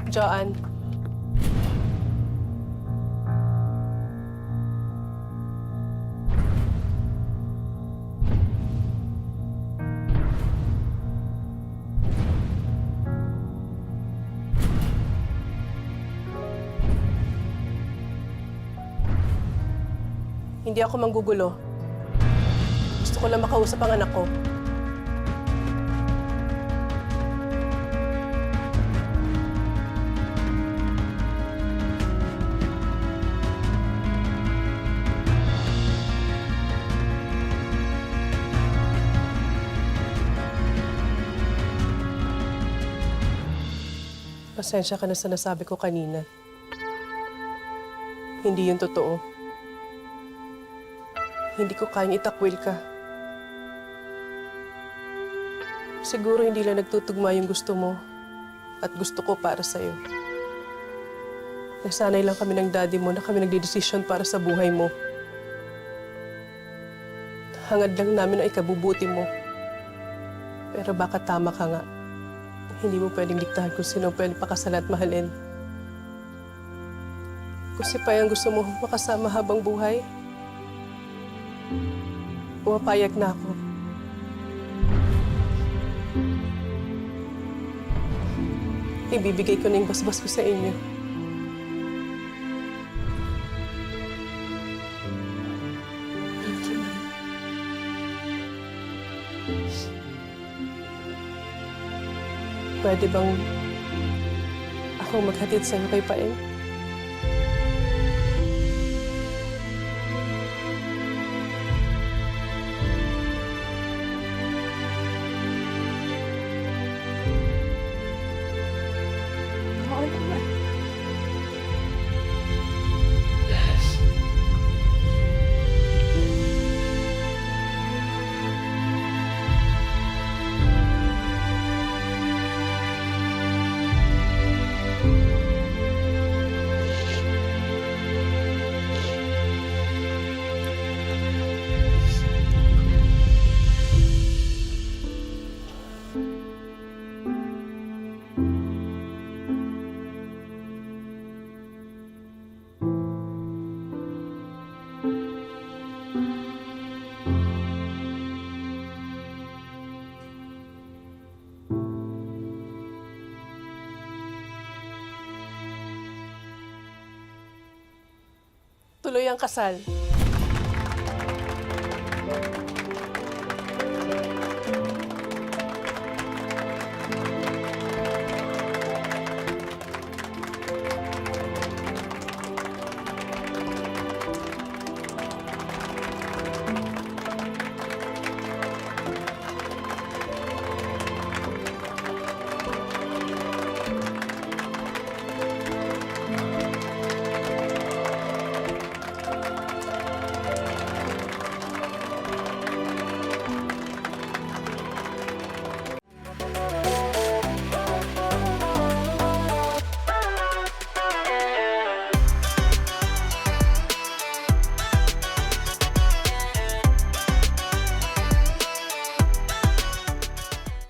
Joanne. Hindi ako manggugulo. Gusto ko lang makausap ang anak ko. Pasensya ka na sa nasabi ko kanina. Hindi yun totoo. Hindi ko kayang itakwil ka. Siguro hindi lang nagtutugma yung gusto mo at gusto ko para sa'yo. Nasanay lang kami ng daddy mo na kami nagdedesisyon para sa buhay mo. Hangad lang namin ang ikabubuti mo. Pero baka tama ka nga. Hindi mo pwedeng diktahan kung sino pwedeng pakasalan at mahalin. Kung si Pai ang gusto mo makasama habang buhay, pumapayag na ako. Ibibigay ko na yung basbas ko sa inyo. Thank you, Ma'am. Pwede bang ako maghatid sa'yo kay Paeng? Oo naman. Tuloy ang kasal.